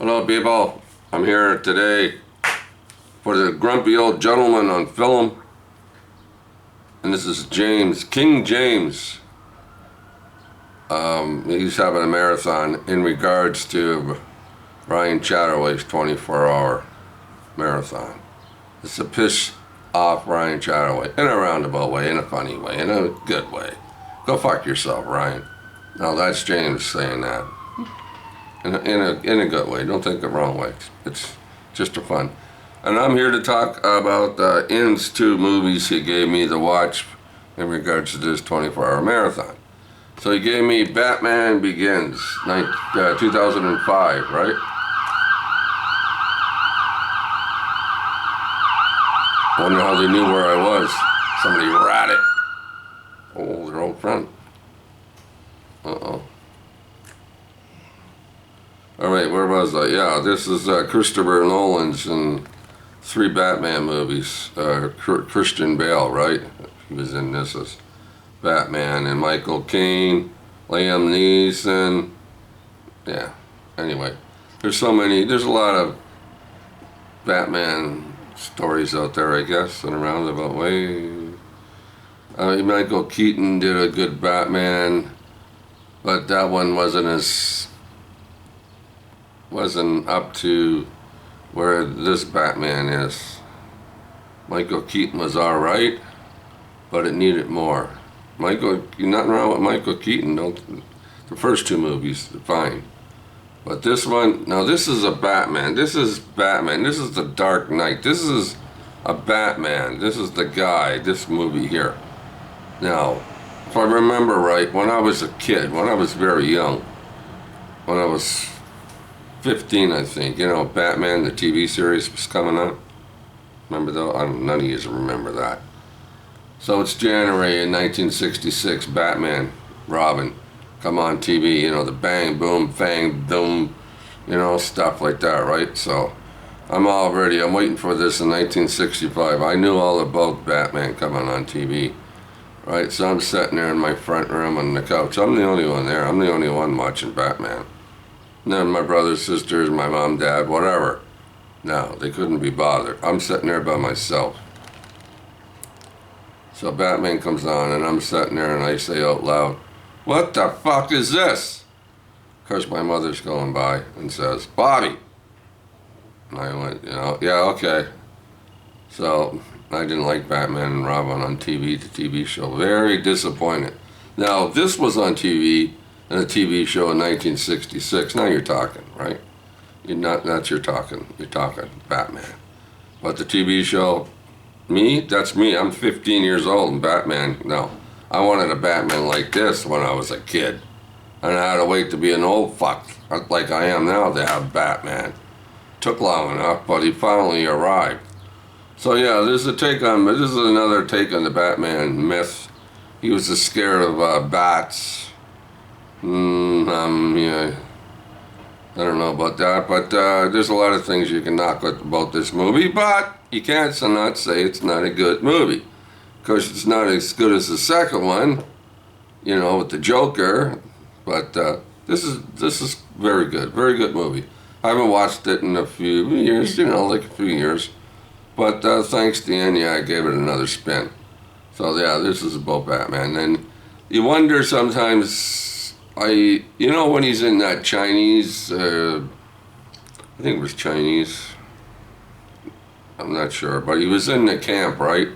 Hello people, I'm here today for the Grumpy Old Gentleman on film, and this is James, King James. He's having a marathon in regards to Ryan Chatterway's 24-hour marathon. It's a piss off Ryan Chatterway, in a roundabout way, in a funny way, in a good way. Go fuck yourself, Ryan. No, that's James saying that. In a good way, don't take it the wrong way. It's just for fun. And I'm here to talk about In's 2 movies he gave me to watch in regards to this 24-hour marathon. So he gave me Batman Begins, 2005, right? I wonder how they knew where I was. Somebody ratted. Oh, their old friend. Uh-oh. Alright, where was I? Yeah, this is Christopher Nolan's in 3 Batman movies. Christian Bale, right? He was in this as Batman, and Michael Caine, Liam Neeson. Yeah, anyway. There's a lot of Batman stories out there, I guess, in a roundabout way. Michael Keaton did a good Batman, but that one wasn't up to where this Batman is. Michael Keaton was alright, but it needed more. Nothing wrong with Michael Keaton. The first 2 movies, fine. But this one, now this is a Batman. This is Batman. This is the Dark Knight. This is a Batman. This is the guy, this movie here. Now, if I remember right, when I was a kid, when I was very young, when I was 15, I think, Batman, the TV series was coming out. Remember though? None of you remember that. So it's January in 1966, Batman, Robin, come on TV, the bang, boom, fang, boom, stuff like that, right? So I'm waiting for this in 1965. I knew all about Batman coming on TV, right? So I'm sitting there in my front room on the couch. I'm the only one there. I'm the only one watching Batman. And then my brothers, sisters, my mom, dad, whatever. No, they couldn't be bothered. I'm sitting there by myself. So Batman comes on, and I'm sitting there, and I say out loud, "What the fuck is this?" Of course, my mother's going by and says, "Bobby." And I went, yeah, okay. So I didn't like Batman and Robin on TV, the TV show. Very disappointed. Now, this was on TV, in a TV show in 1966. Now you're talking, right? You're talking Batman. But the TV show, that's me. I'm 15 years old and Batman, no. I wanted a Batman like this when I was a kid. And I had to wait to be an old fuck, like I am now, to have Batman. Took long enough, but he finally arrived. So yeah, this is another take on the Batman myth. He was scared of bats. Yeah, I don't know about that, but there's a lot of things you can knock about this movie, but you can't not say it's not a good movie. Of course, it's not as good as the second one, with the Joker, but this is very good movie. I haven't watched it in a few years, like a few years, but thanks to Ian, I gave it another spin. So yeah, this is about Batman, and you wonder sometimes. When he's in that Chinese, I think it was Chinese, I'm not sure, but he was in the camp, right?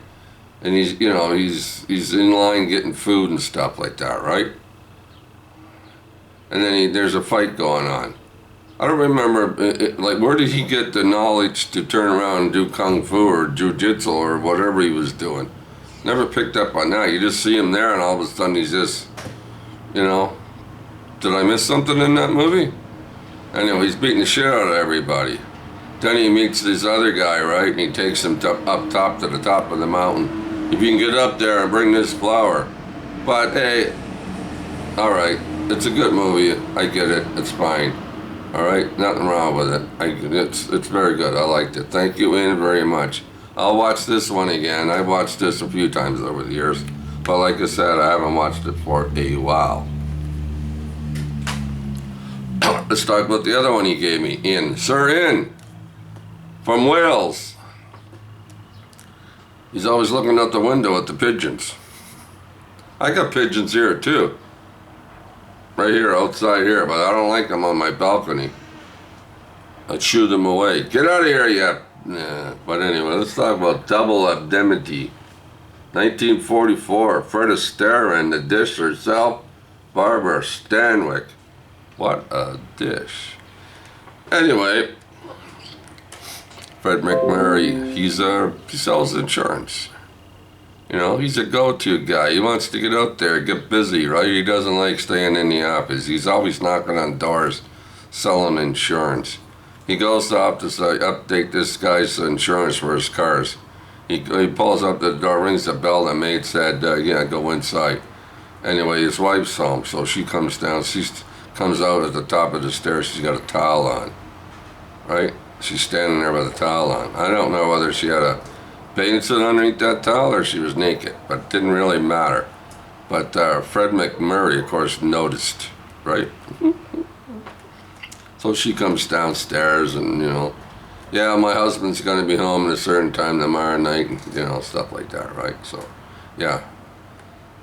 And he's in line getting food and stuff like that, right? And then there's a fight going on. I don't remember, where did he get the knowledge to turn around and do kung fu or jiu-jitsu or whatever he was doing? Never picked up on that. You just see him there and all of a sudden he's just, Did I miss something in that movie? Anyway, he's beating the shit out of everybody. Then he meets this other guy, right? And he takes him up top to the top of the mountain. If you can get up there and bring this flower. But hey, alright, it's a good movie. I get it. It's fine. Alright, nothing wrong with it. It's very good. I liked it. Thank you, Ian, very much. I'll watch this one again. I've watched this a few times over the years. But like I said, I haven't watched it for a while. Let's talk about the other one he gave me. Sir In, from Wales. He's always looking out the window at the pigeons. I got pigeons here too. Right here, outside here, but I don't like them on my balcony. I'd shoo them away. Get out of here, you... Nah. But anyway, let's talk about double indemnity. 1944, Fred Astaire and the dish herself, Barbara Stanwyck. What a dish. Anyway, Fred McMurray, he sells insurance. You know, he's a go-to guy. He wants to get out there, get busy, right? He doesn't like staying in the office. He's always knocking on doors, selling insurance. He goes up to update this guy's insurance for his cars. He pulls up the door, rings the bell, the maid said, yeah, go inside. Anyway, his wife's home, so she comes down. She comes out at the top of the stairs. She's got a towel on, right? She's standing there with a towel on. I don't know whether she had a bathing suit underneath that towel or she was naked, but it didn't really matter. But Fred McMurray, of course, noticed, right? So she comes downstairs and, you know, yeah, my husband's going to be home at a certain time tomorrow night, and, you know, stuff like that, right? So, yeah.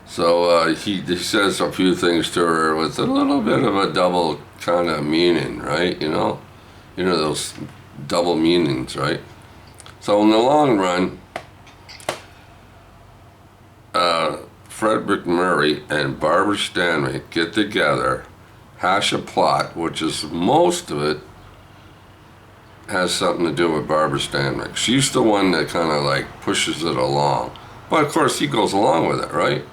So he says a few things to her with a little bit of a double kind of meaning, right? You know those double meanings, right? So in the long run, Fred McMurray and Barbara Stanwyck get together, hash a plot, which is most of it has something to do with Barbara Stanwyck. She's the one that kind of like pushes it along. But of course he goes along with it, right?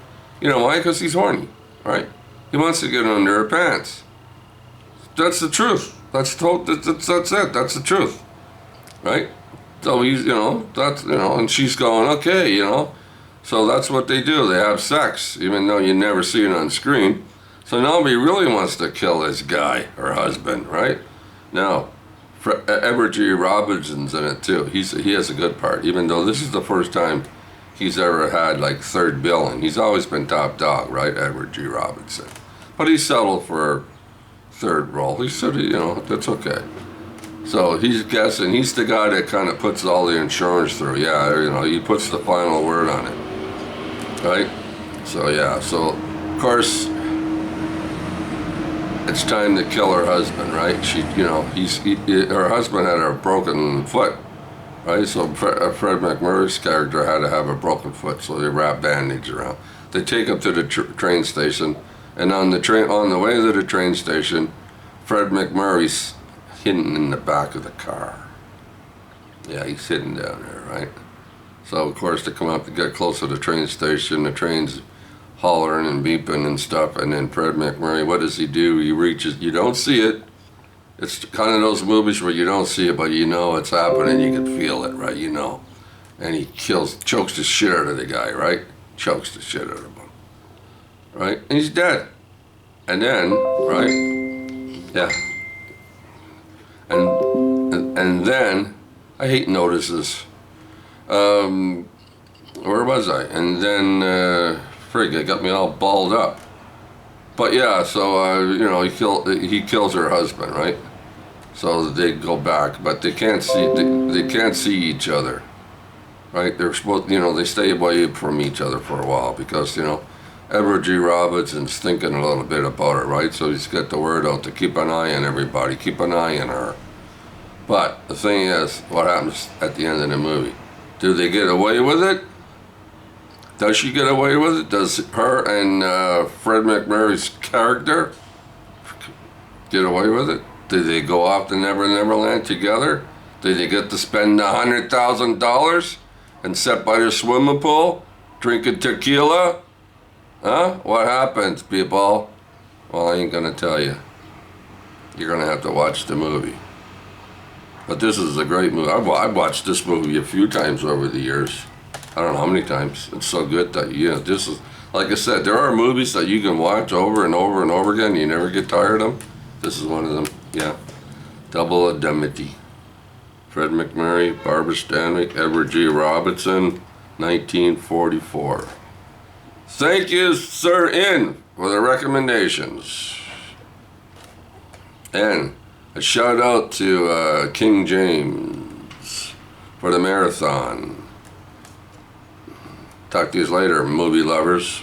You know why? Because he's horny, right? He wants to get under her pants. That's the truth. That's it. That's the truth, right? So he's, and she's going, okay, So that's what they do. They have sex, even though you never see it on screen. So nobody really wants to kill this guy, her husband, right? Now, Edward G. Robinson's in it too. He has a good part, even though this is the first time he's ever had like third billing. He's always been top dog, right, Edward G. Robinson. But he settled for third role. He said, that's okay. So he's guessing. He's the guy that kind of puts all the insurance through. Yeah, he puts the final word on it, right? So yeah. So of course, it's time to kill her husband, right? Her husband had a broken foot, right? So Fred McMurray's character had to have a broken foot, so they wrap bandage around. They take him to the train station, and on the way to the train station, Fred McMurray's hidden in the back of the car. Yeah, he's hidden down there, right? So of course they come up to get close to the train station. The train's hollering and beeping and stuff, and then Fred McMurray, what does he do? He reaches, you don't see it. It's kind of those movies where you don't see it, but you know it's happening, you can feel it, right? And he chokes the shit out of the guy, right? Chokes the shit out of him, right? And he's dead. And then, right? Yeah. And then, I hate notices. Where was I? And then, frig, it got me all balled up. But yeah, so he kills her husband, right? So they go back, but they can't see each other, right? They're supposed, they stay away from each other for a while because Edward G. Robinson's thinking a little bit about it, right? So he's got the word out to keep an eye on everybody, keep an eye on her. But the thing is, what happens at the end of the movie? Do they get away with it? Does she get away with it? Does her and Fred McMurray's character get away with it? Did they go off to Neverland together? Did they get to spend $100,000 and sit by the swimming pool drinking tequila? Huh? What happens, people? Well, I ain't gonna tell you. You're gonna have to watch the movie. But this is a great movie. I've watched this movie a few times over the years. I don't know how many times. It's so good that, this is, like I said, there are movies that you can watch over and over and over again. You never get tired of them. This is one of them. Yeah. Double Indemnity. Fred McMurray, Barbara Stanwyck, Edward G. Robinson, 1944. Thank you, Sir In, for the recommendations. And a shout out to King James for the marathon. Talk to you later, movie lovers.